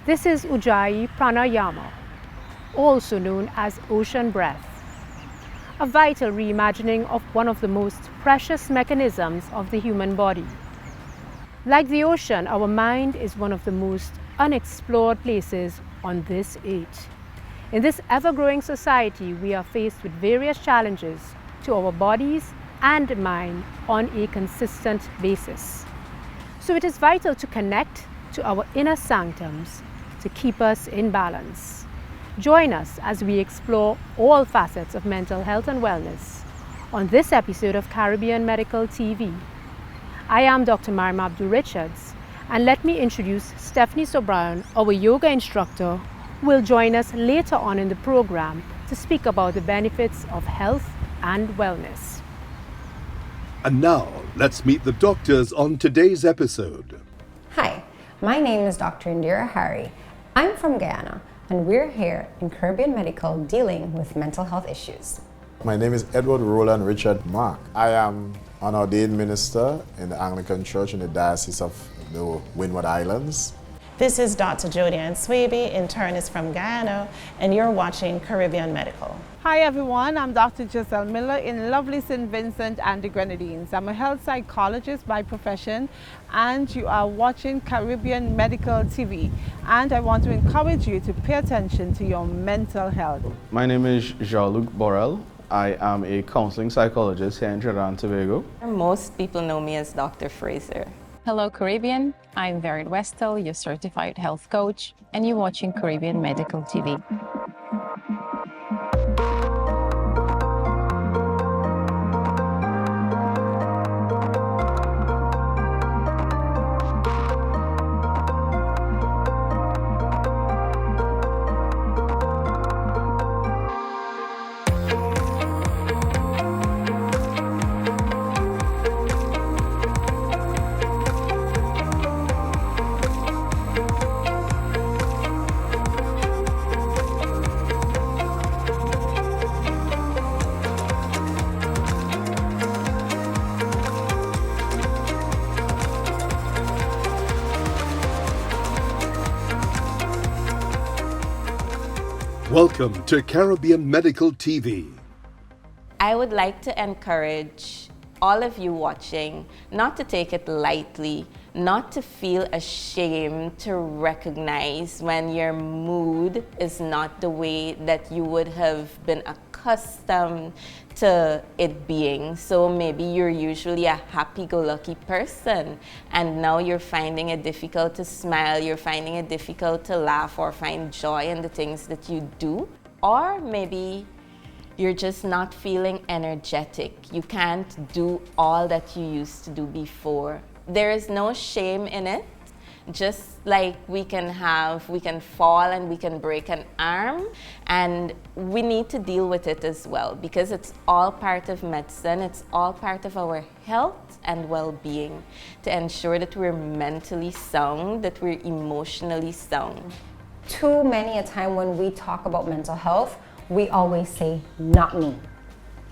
This is Ujjayi Pranayama, also known as ocean breath, a vital reimagining of one of the most precious mechanisms of the human body. Like the ocean, our mind is one of the most unexplored places on this earth. In this ever-growing society, we are faced with various challenges to our bodies and mind on a consistent basis. So it is vital to connect to our inner sanctums to keep us in balance. Join us as we explore all facets of mental health and wellness on this episode of Caribbean Medical TV. I am Dr. Mariam Abdul-Richards, and let me introduce Stephanie Sobryan, our yoga instructor, who will join us later on in the program to speak about the benefits of health and wellness. And now, let's meet the doctors on today's episode. Hi, my name is Dr. Indira Hari. I'm from Guyana, and we're here in Caribbean Medical dealing with mental health issues. My name is Edward Roland Richard Mark. I am an ordained minister in the Anglican Church in the Diocese of the Windward Islands. This is Dr. Jodianne Swaby, internist from Guyana, and you're watching Caribbean Medical. Hi everyone, I'm Dr. Giselle Miller in lovely St. Vincent and the Grenadines. I'm a health psychologist by profession, and you are watching Caribbean Medical TV. And I want to encourage you to pay attention to your mental health. My name is Jean-Luc Borrell. I am a counseling psychologist here in Trinidad and Tobago. Most people know me as Dr. Fraser. Hello Caribbean, I'm Vered Westel, your certified health coach, and you're watching Caribbean Medical TV. Welcome to Caribbean Medical TV. I would like to encourage all of you watching not to take it lightly, not to feel ashamed to recognize when your mood is not the way that you would have been accustomed to it being. So maybe you're usually a happy-go-lucky person, and now you're finding it difficult to smile, you're finding it difficult to laugh or find joy in the things that you do. Or maybe you're just not feeling energetic. You can't do all that you used to do before. There is no shame in it. Just like we can fall and we can break an arm, and we need to deal with it as well, because it's all part of medicine, it's all part of our health and well-being, to ensure that we're mentally sound, that we're emotionally sound. Too many a time when we talk about mental health, we always say, not me,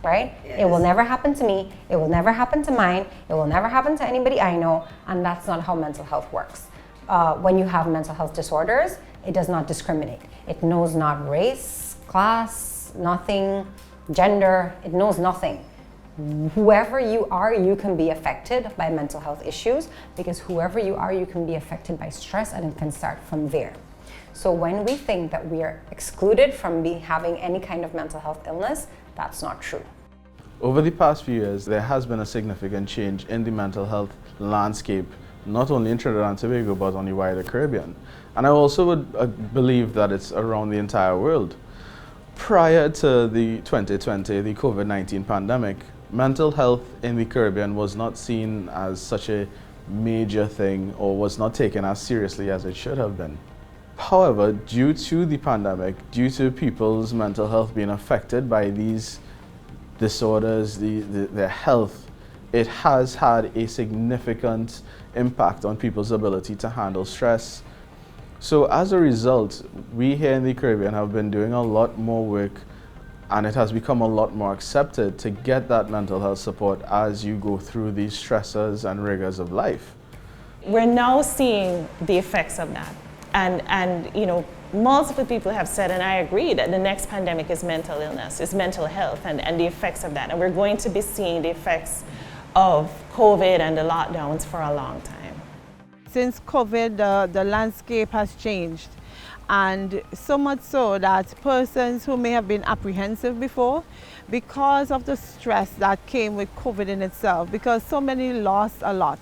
right? Yes. It will never happen to me, it will never happen to mine, it will never happen to anybody I know, and that's not how mental health works. When you have mental health disorders, it does not discriminate. It knows not race, class, nothing, gender, it knows nothing. Whoever you are, you can be affected by mental health issues, because whoever you are, you can be affected by stress, and it can start from there. So when we think that we are excluded from having any kind of mental health illness, that's not true. Over the past few years, there has been a significant change in the mental health landscape, not only in Trinidad and Tobago, but on the wider Caribbean. And I also would believe that it's around the entire world. Prior to the 2020, the COVID-19 pandemic, mental health in the Caribbean was not seen as such a major thing, or was not taken as seriously as it should have been. However, due to the pandemic, due to people's mental health being affected by these disorders, their health, it has had a significant impact on people's ability to handle stress. So as a result, we here in the Caribbean have been doing a lot more work, and it has become a lot more accepted to get that mental health support as you go through these stressors and rigors of life. We're now seeing the effects of that. And you know, multiple people have said, and I agree, that the next pandemic is mental illness, is mental health, and the effects of that. And we're going to be seeing the effects of COVID and the lockdowns for a long time. Since COVID, the landscape has changed. And so much so that persons who may have been apprehensive before, because of the stress that came with COVID in itself, because so many lost a lot.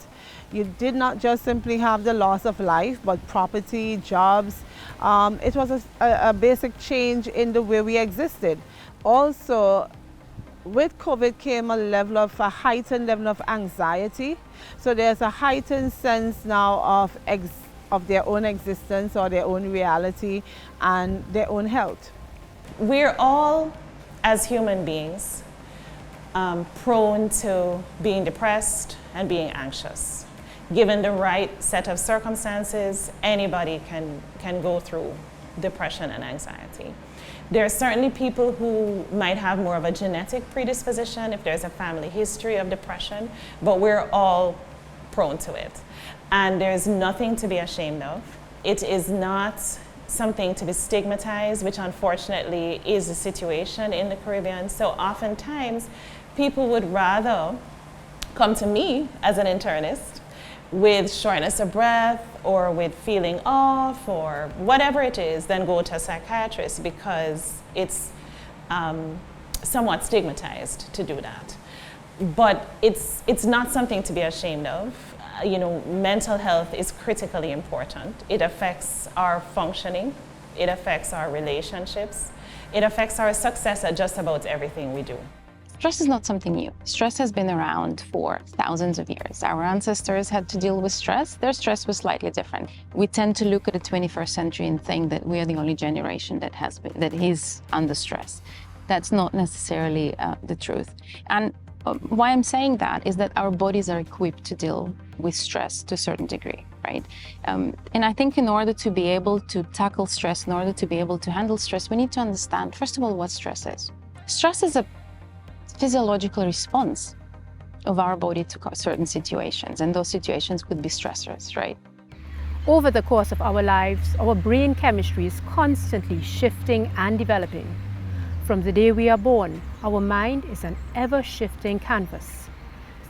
You did not just simply have the loss of life, but property, jobs. It was a basic change in the way we existed. Also, with COVID came a heightened level of anxiety. So there's a heightened sense now of their own existence or their own reality and their own health. We're all, as human beings, prone to being depressed and being anxious. Given the right set of circumstances, anybody can go through depression and anxiety. There are certainly people who might have more of a genetic predisposition if there's a family history of depression, but we're all prone to it. And there's nothing to be ashamed of. It is not something to be stigmatized, which unfortunately is the situation in the Caribbean. So oftentimes, people would rather come to me as an internist with shortness of breath or with feeling off or whatever it is than go to a psychiatrist, because it's somewhat stigmatized to do that. But it's not something to be ashamed of. You know, mental health is critically important. It affects our functioning, it affects our relationships, it affects our success at just about everything we do. Stress is not something new. Stress has been around for thousands of years. Our ancestors had to deal with stress. Their stress was slightly different. We tend to look at the 21st century and think that we are the only generation that is under stress. That's not necessarily the truth. And why I'm saying that is that our bodies are equipped to deal with stress to a certain degree, right? And I think in order to be able to tackle stress, in order to be able to handle stress, we need to understand, first of all, what stress is. Stress is a physiological response of our body to certain situations, and those situations could be stressors, right? Over the course of our lives, our brain chemistry is constantly shifting and developing. From the day we are born, our mind is an ever-shifting canvas.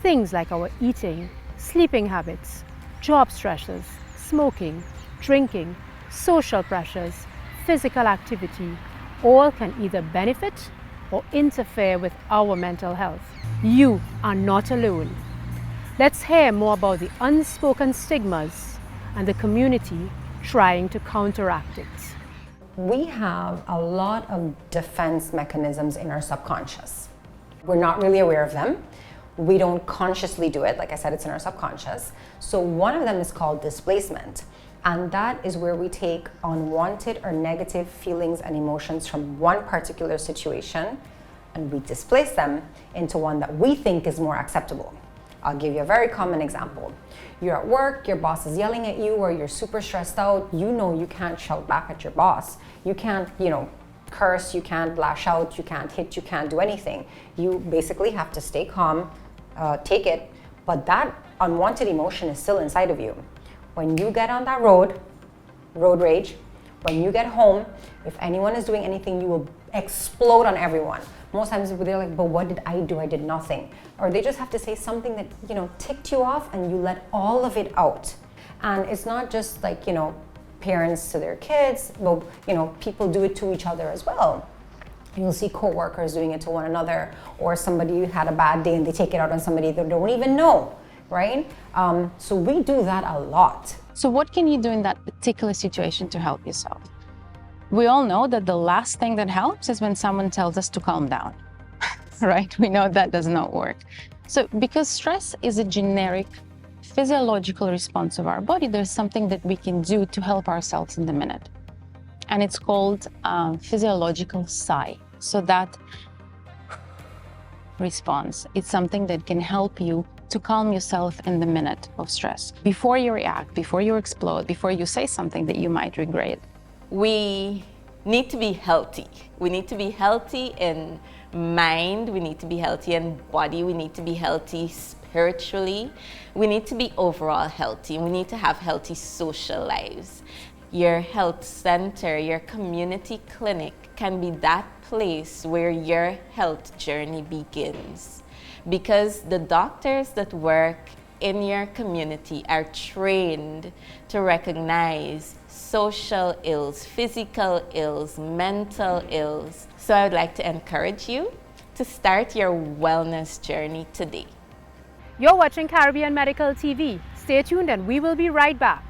Things like our eating, sleeping habits, job stresses, smoking, drinking, social pressures, physical activity, all can either benefit or interfere with our mental health. You are not alone. Let's hear more about the unspoken stigmas and the community trying to counteract it. We have a lot of defense mechanisms in our subconscious. We're not really aware of them. We don't consciously do it. Like I said, it's in our subconscious. So one of them is called displacement. And that is where we take unwanted or negative feelings and emotions from one particular situation and we displace them into one that we think is more acceptable. I'll give you a very common example. You're at work, your boss is yelling at you, or you're super stressed out. You know you can't shout back at your boss. You can't, curse, you can't lash out, you can't hit, you can't do anything. You basically have to stay calm, take it, but that unwanted emotion is still inside of you. When you get on that road rage, when you get home, if anyone is doing anything, you will explode on everyone. Most times they're like, but what did I do? I did nothing. Or they just have to say something that, ticked you off, and you let all of it out. And it's not just like, parents to their kids, but, people do it to each other as well. You'll see co-workers doing it to one another, or somebody had a bad day and they take it out on somebody they don't even know, right? So we do that a lot. So what can you do in that particular situation to help yourself? We all know that the last thing that helps is when someone tells us to calm down, right? We know that does not work. So because stress is a generic physiological response of our body, there's something that we can do to help ourselves in the minute. And it's called physiological sigh. So that response, it's something that can help you to calm yourself in the minute of stress. Before you react, before you explode, before you say something that you might regret. We need to be healthy. We need to be healthy in mind, we need to be healthy in body, we need to be healthy spiritually, we need to be overall healthy, we need to have healthy social lives. your health center, your community clinic can be that place where your health journey begins. Because the doctors that work in your community are trained to recognize social ills, physical ills, mental ills. So I would like to encourage you to start your wellness journey today. You're watching Caribbean Medical TV. Stay tuned and we will be right back.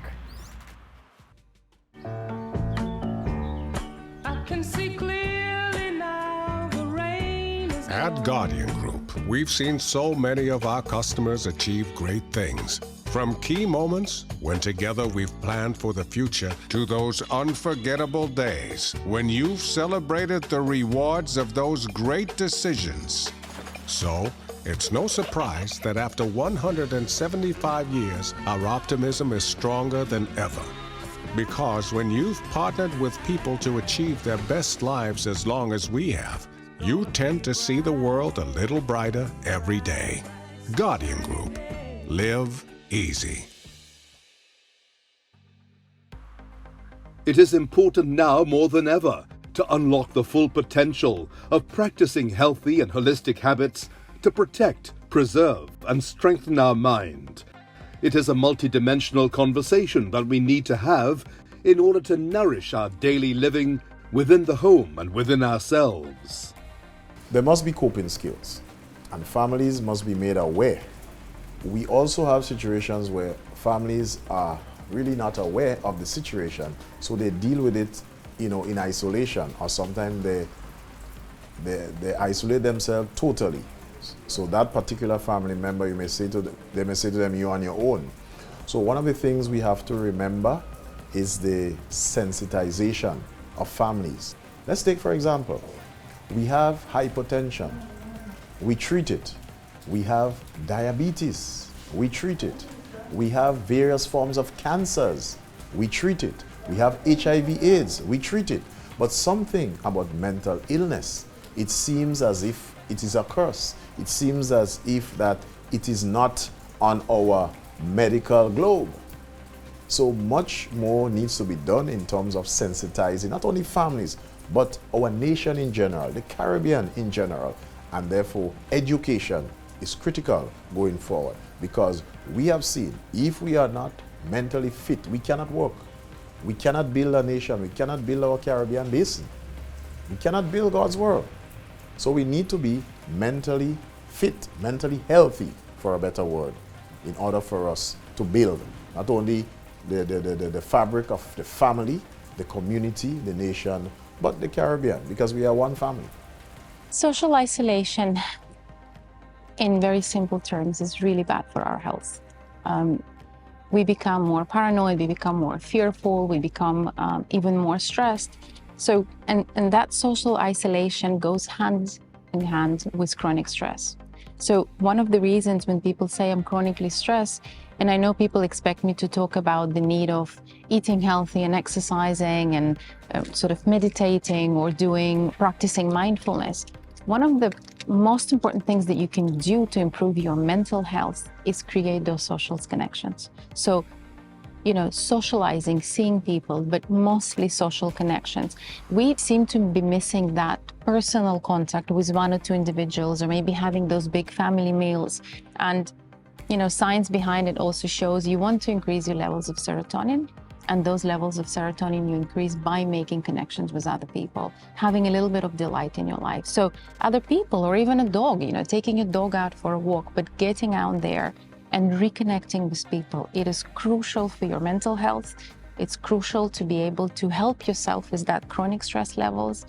At Guardian Group, we've seen so many of our customers achieve great things. From key moments when together we've planned for the future to those unforgettable days when you've celebrated the rewards of those great decisions. So, it's no surprise that after 175 years, our optimism is stronger than ever. Because when you've partnered with people to achieve their best lives as long as we have, you tend to see the world a little brighter every day. Guardian Group. Live easy. It is important now more than ever to unlock the full potential of practicing healthy and holistic habits to protect, preserve, and strengthen our mind. It is a multidimensional conversation that we need to have in order to nourish our daily living within the home and within ourselves. There must be coping skills, and families must be made aware. We also have situations where families are really not aware of the situation, so they deal with it, in isolation, or sometimes they isolate themselves totally. So that particular family member, they may say to them, you're on your own. So one of the things we have to remember is the sensitization of families. Let's take, for example, we have hypertension, we treat it. We have diabetes, we treat it. We have various forms of cancers, we treat it. We have HIV/AIDS, we treat it. But something about mental illness, it seems as if it is a curse. It seems as if that it is not on our medical globe. So much more needs to be done in terms of sensitizing not only families, but our nation in general, the Caribbean in general. And therefore, education is critical going forward, because we have seen if we are not mentally fit, we cannot work. We cannot build a nation. We cannot build our Caribbean basin. We cannot build God's world. So we need to be mentally fit, mentally healthy, for a better word, in order for us to build not only the fabric of the family, the community, the nation, but the Caribbean, because we are one family. Social isolation, in very simple terms, is really bad for our health. We become more paranoid, we become more fearful, we become even more stressed. So, and that social isolation goes hand in hand with chronic stress. So one of the reasons when people say I'm chronically stressed, and I know people expect me to talk about the need of eating healthy and exercising and sort of meditating or practicing mindfulness. One of the most important things that you can do to improve your mental health is create those social connections. So, socializing, seeing people, but mostly social connections. We seem to be missing that personal contact with one or two individuals, or maybe having those big family meals. And, science behind it also shows you want to increase your levels of serotonin. And those levels of serotonin you increase by making connections with other people, having a little bit of delight in your life. So other people, or even a dog, taking a dog out for a walk, but getting out there and reconnecting with people. It is crucial for your mental health. It's crucial to be able to help yourself with that chronic stress levels.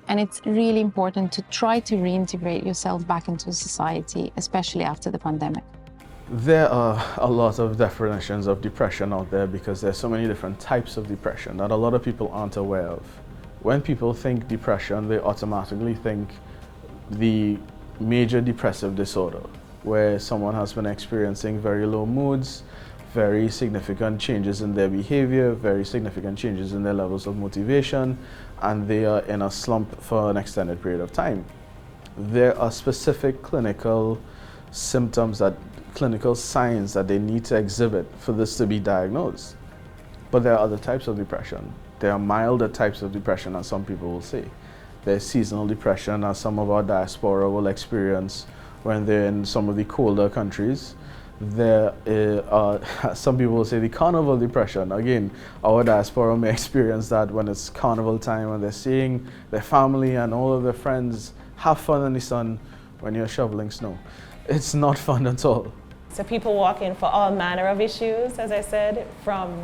And it's really important to try to reintegrate yourself back into society, especially after the pandemic. There are a lot of definitions of depression out there, because there's so many different types of depression that a lot of people aren't aware of. When people think depression, they automatically think the major depressive disorder, where someone has been experiencing very low moods, very significant changes in their behavior, very significant changes in their levels of motivation, and they are in a slump for an extended period of time. There are specific clinical symptoms, clinical signs that they need to exhibit for this to be diagnosed. But there are other types of depression. There are milder types of depression, as some people will say. There's seasonal depression, as some of our diaspora will experience when they're in some of the colder countries. There are, some people will say, the carnival depression. Again, our diaspora may experience that when it's carnival time, when they're seeing their family and all of their friends have fun in the sun when you're shoveling snow. It's not fun at all. So people walk in for all manner of issues, as I said, from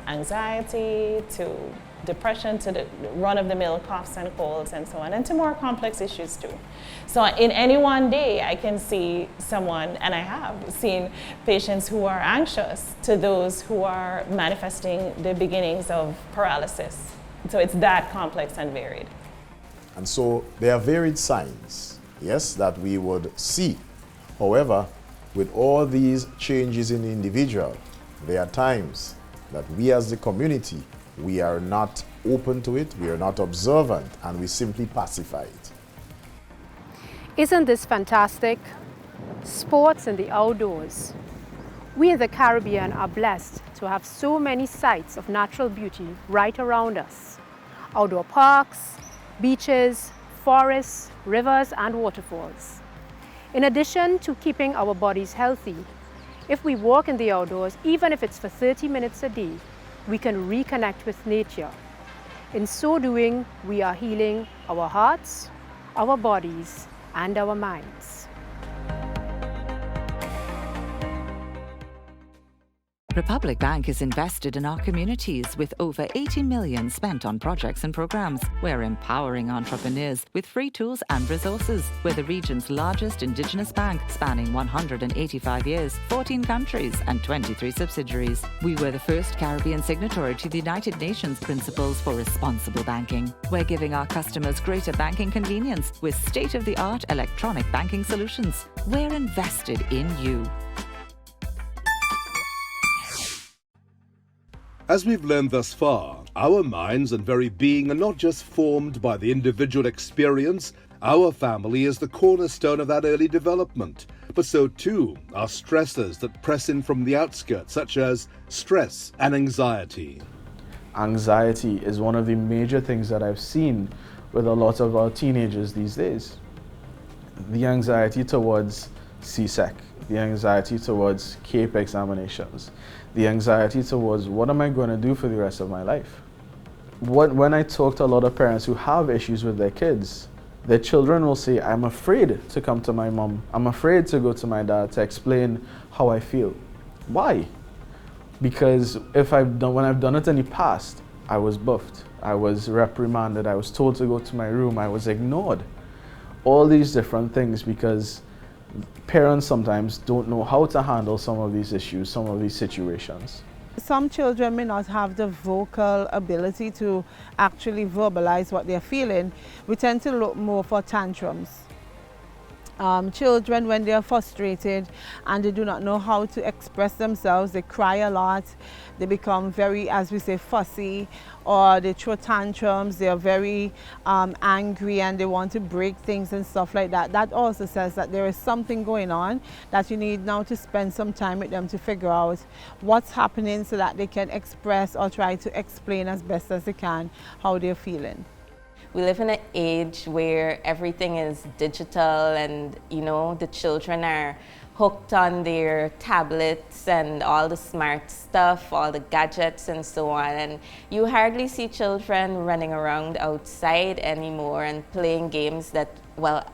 anxiety to depression to the run-of-the-mill coughs and colds and so on, and to more complex issues too. So in any one day, I can see someone, and I have seen patients who are anxious to those who are manifesting the beginnings of paralysis. So it's that complex and varied. And so there are varied signs, yes, that we would see. However, with all these changes in the individual, there are times that we as the community, we are not open to it, we are not observant, and we simply pacify it. Isn't this fantastic? Sports in the outdoors. We in the Caribbean are blessed to have so many sites of natural beauty right around us. Outdoor parks, beaches, forests, rivers, and waterfalls. In addition to keeping our bodies healthy, if we walk in the outdoors, even if it's for 30 minutes a day, we can reconnect with nature. In so doing, we are healing our hearts, our bodies, and our minds. Republic Bank is invested in our communities with over 80 million spent on projects and programs. We're empowering entrepreneurs with free tools and resources. We're the region's largest indigenous bank, spanning 185 years, 14 countries, and 23 subsidiaries. We were the first Caribbean signatory to the United Nations Principles for Responsible Banking. We're giving our customers greater banking convenience with state-of-the-art electronic banking solutions. We're invested in you. As we've learned thus far, our minds and very being are not just formed by the individual experience. Our family is the cornerstone of that early development. But so too are stressors that press in from the outskirts, such as stress and anxiety. Anxiety is one of the major things that I've seen with a lot of our teenagers these days. The anxiety towards CSEC, the anxiety towards CAPE examinations, the anxiety towards what am I going to do for the rest of my life. When I talk to a lot of parents who have issues with their kids, their children will say, I'm afraid to come to my mom, I'm afraid to go to my dad to explain how I feel. Why? Because when I've done it in the past, I was buffed, I was reprimanded, I was told to go to my room, I was ignored. All these different things because parents sometimes don't know how to handle some of these issues, some of these situations. Some children may not have the vocal ability to actually verbalize what they're feeling. We tend to look more for tantrums. Children, when they're frustrated and they do not know how to express themselves, they cry a lot, they become very, as we say, fussy, or they throw tantrums, they are very angry and they want to break things and stuff like that. That also says that there is something going on that you need now to spend some time with them to figure out what's happening so that they can express or try to explain as best as they can how they're feeling. We live in an age where everything is digital and, the children are hooked on their tablets and all the smart stuff, all the gadgets and so on. And you hardly see children running around outside anymore and playing games that,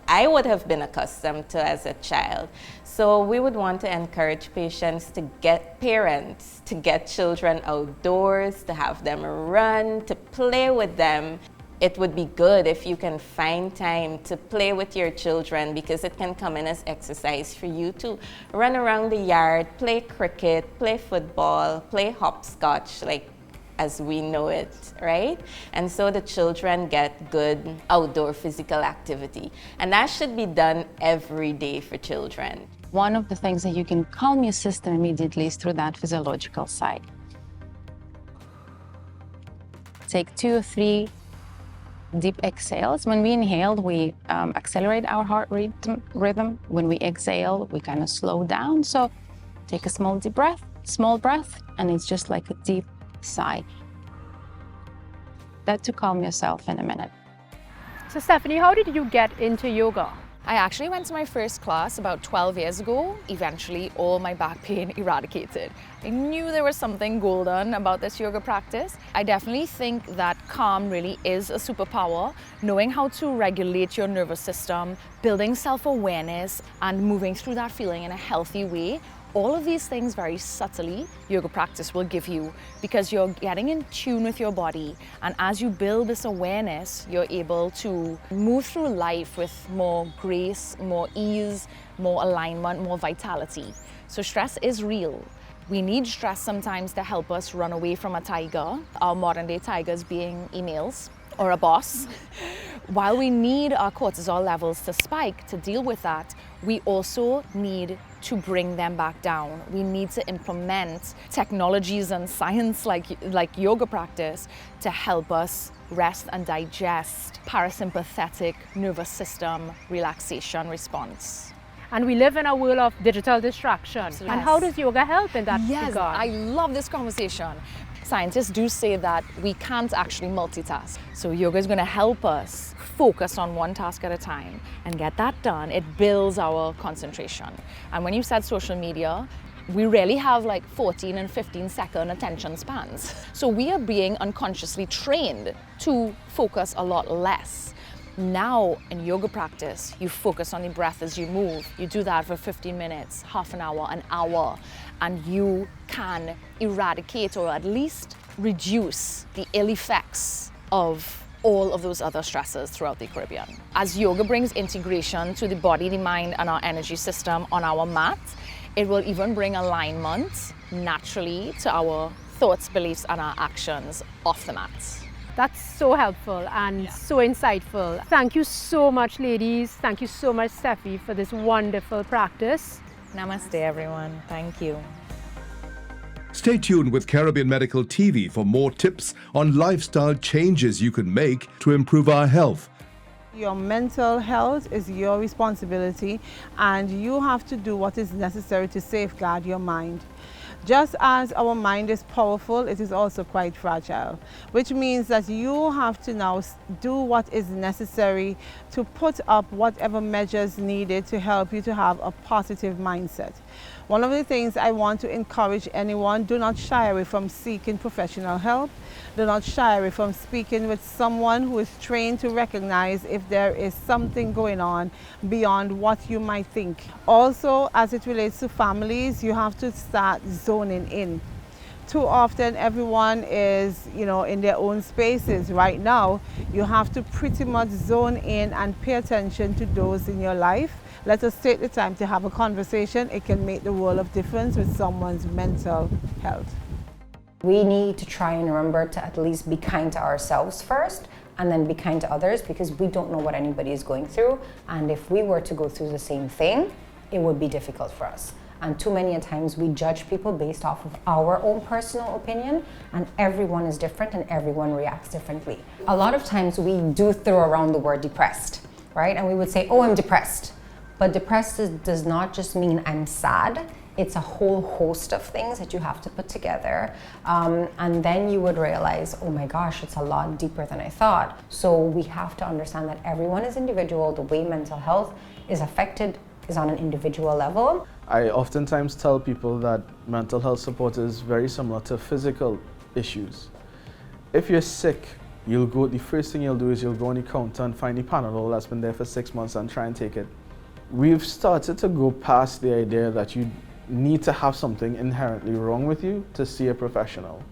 I would have been accustomed to as a child. So we would want to encourage parents to get children outdoors, to have them run, to play with them. It would be good if you can find time to play with your children because it can come in as exercise for you to run around the yard, play cricket, play football, play hopscotch, as we know it, right? And so the children get good outdoor physical activity. And that should be done every day for children. One of the things that you can calm your system immediately is through that physiological side. Take 2 or 3 deep exhales. When we inhale, we accelerate our heart rhythm. When we exhale, we kind of slow down. So take a small breath, and it's just like a deep sigh. That to calm yourself in a minute. So Stephanie, how did you get into yoga? I actually went to my first class about 12 years ago. Eventually, all my back pain eradicated. I knew there was something golden about this yoga practice. I definitely think that calm really is a superpower. Knowing how to regulate your nervous system, building self-awareness, and moving through that feeling in a healthy way. All of these things very subtly, yoga practice will give you because you're getting in tune with your body. And as you build this awareness, you're able to move through life with more grace, more ease, more alignment, more vitality. So stress is real. We need stress sometimes to help us run away from a tiger, our modern day tigers being emails or a boss. While we need our cortisol levels to spike to deal with that, we also need to bring them back down. We need to implement technologies and science like yoga practice to help us rest and digest parasympathetic nervous system relaxation response. And we live in a world of digital distraction. Yes. And how does yoga help in that regard? I love this conversation. Scientists do say that we can't actually multitask. So yoga is going to help us focus on one task at a time and get that done. It builds our concentration. And when you said social media, we really have like 14 and 15-second attention spans. So we are being unconsciously trained to focus a lot less. Now in yoga practice, you focus on the breath as you move. You do that for 15 minutes, half an hour, and you can eradicate or at least reduce the ill effects of all of those other stresses throughout the Caribbean. As yoga brings integration to the body, the mind, and our energy system on our mat, it will even bring alignment naturally to our thoughts, beliefs, and our actions off the mat. That's so helpful and so insightful. Thank you so much, ladies. Thank you so much, Steffi, for this wonderful practice. Namaste, everyone. Thank you. Stay tuned with Caribbean Medical TV for more tips on lifestyle changes you can make to improve our health. Your mental health is your responsibility, and you have to do what is necessary to safeguard your mind. Just as our mind is powerful, it is also quite fragile, which means that you have to now do what is necessary to put up whatever measures needed to help you to have a positive mindset. One of the things I want to encourage anyone, do not shy away from seeking professional help. Do not shy away from speaking with someone who is trained to recognize if there is something going on beyond what you might think. Also, as it relates to families, you have to start zoning in. Too often everyone is, in their own spaces. Right now, you have to pretty much zone in and pay attention to those in your life. Let us take the time to have a conversation. It can make the world of difference with someone's mental health. We need to try and remember to at least be kind to ourselves first and then be kind to others, because we don't know what anybody is going through. And if we were to go through the same thing, it would be difficult for us. And too many times we judge people based off of our own personal opinion, and everyone is different and everyone reacts differently. A lot of times we do throw around the word depressed, right? And we would say, oh, I'm depressed. But depressed does not just mean I'm sad. It's a whole host of things that you have to put together. And then you would realize, oh my gosh, it's a lot deeper than I thought. So we have to understand that everyone is individual. The way mental health is affected is on an individual level. I oftentimes tell people that mental health support is very similar to physical issues. If you're sick, the first thing you'll do is you'll go on the counter and find the Panadol that's been there for 6 months and try and take it. We've started to go past the idea that you need to have something inherently wrong with you to see a professional.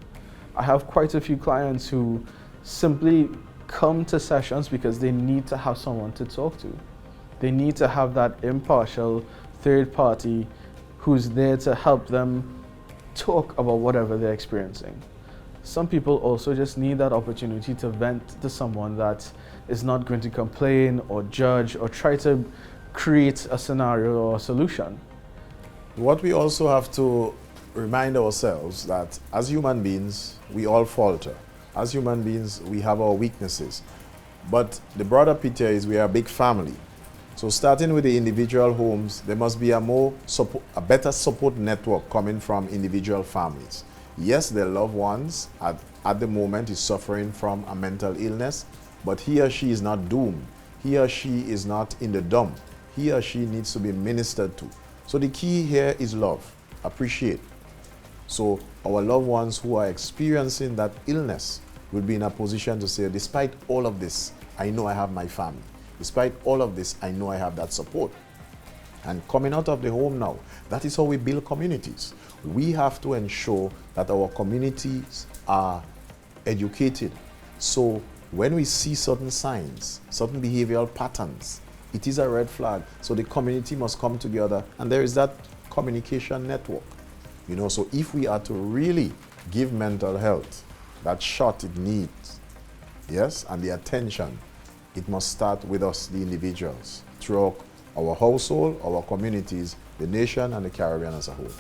I have quite a few clients who simply come to sessions because they need to have someone to talk to. They need to have that impartial third party who's there to help them talk about whatever they're experiencing. Some people also just need that opportunity to vent to someone that is not going to complain or judge or try to create a scenario or a solution. What we also have to remind ourselves that as human beings, we all falter. As human beings, we have our weaknesses. But the broader picture is we are a big family. So starting with the individual homes, there must be a better support network coming from individual families. Yes, their loved ones at the moment is suffering from a mental illness, but he or she is not doomed. He or she is not in the dump. He or she needs to be ministered to. So the key here is love, appreciate. So our loved ones who are experiencing that illness will be in a position to say, despite all of this, I know I have my family. Despite all of this, I know I have that support. And coming out of the home now, that is how we build communities. We have to ensure that our communities are educated. So when we see certain signs, certain behavioral patterns, it is a red flag. So the community must come together, and there is that communication network. You know, so if we are to really give mental health that shot it needs, yes, and the attention, it must start with us, the individuals, throughout our household, our communities, the nation, and the Caribbean as a whole.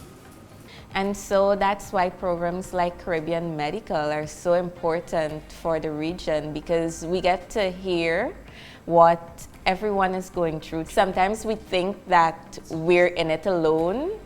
And so that's why programs like Caribbean Medical are so important for the region, because we get to hear what everyone is going through. Sometimes we think that we're in it alone,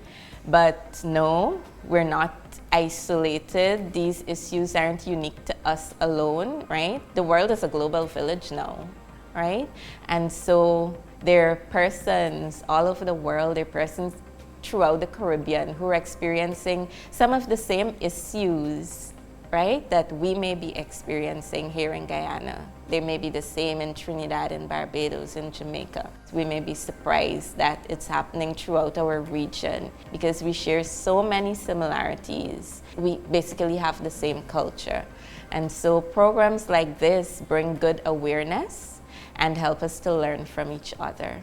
but no, we're not isolated. These issues aren't unique to us alone, right? The world is a global village now, right? And so there are persons all over the world, there are persons throughout the Caribbean who are experiencing some of the same issues, right, that we may be experiencing here in Guyana. They may be the same in Trinidad and Barbados and Jamaica. We may be surprised that it's happening throughout our region because we share so many similarities. We basically have the same culture. And so programs like this bring good awareness and help us to learn from each other.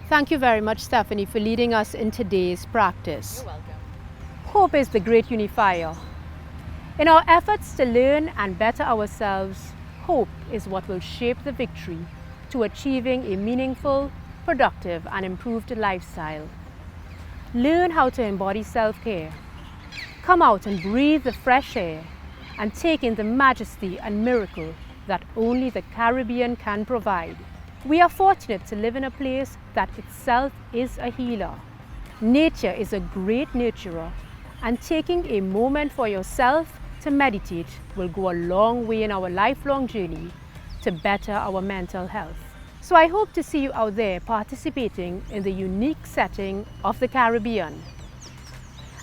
Thank you very much, Stephanie, for leading us in today's practice. You're welcome. Hope is the great unifier. In our efforts to learn and better ourselves, hope is what will shape the victory to achieving a meaningful, productive, and improved lifestyle. Learn how to embody self-care. Come out and breathe the fresh air and take in the majesty and miracle that only the Caribbean can provide. We are fortunate to live in a place that itself is a healer. Nature is a great nurturer, and taking a moment for yourself to meditate will go a long way in our lifelong journey to better our mental health. So I hope to see you out there participating in the unique setting of the Caribbean.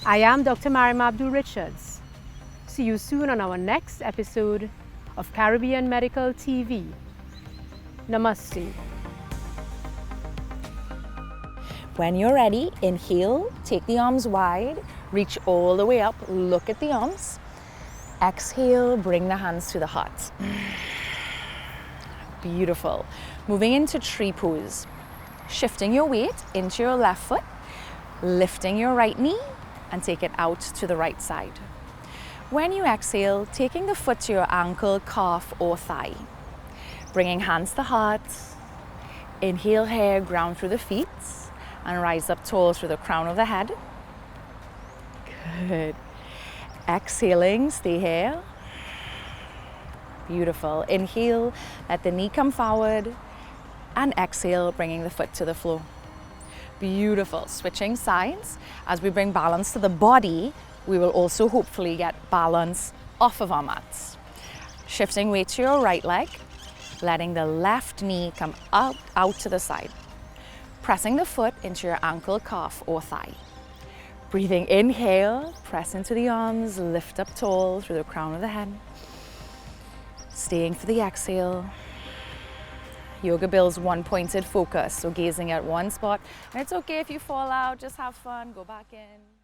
I am Dr. Mariam Abdul-Richards. See you soon on our next episode of Caribbean Medical TV. Namaste. When you're ready, inhale, take the arms wide, reach all the way up, look at the arms. Exhale, bring the hands to the heart. Beautiful. Moving into tree pose. Shifting your weight into your left foot, lifting your right knee, and take it out to the right side. When you exhale, taking the foot to your ankle, calf, or thigh. Bringing hands to heart. Inhale here, ground through the feet, and rise up tall through the crown of the head. Good. Exhaling, stay here. Beautiful. Inhale, let the knee come forward, and exhale, bringing the foot to the floor. Beautiful. Switching sides. As we bring balance to the body, we will also hopefully get balance off of our mats. Shifting weight to your right leg, letting the left knee come out to the side. Pressing the foot into your ankle, calf, or thigh. Breathing, inhale, press into the arms, lift up tall through the crown of the head. Staying for the exhale. Yoga builds one pointed focus, so gazing at one spot. And it's okay if you fall out, just have fun, go back in.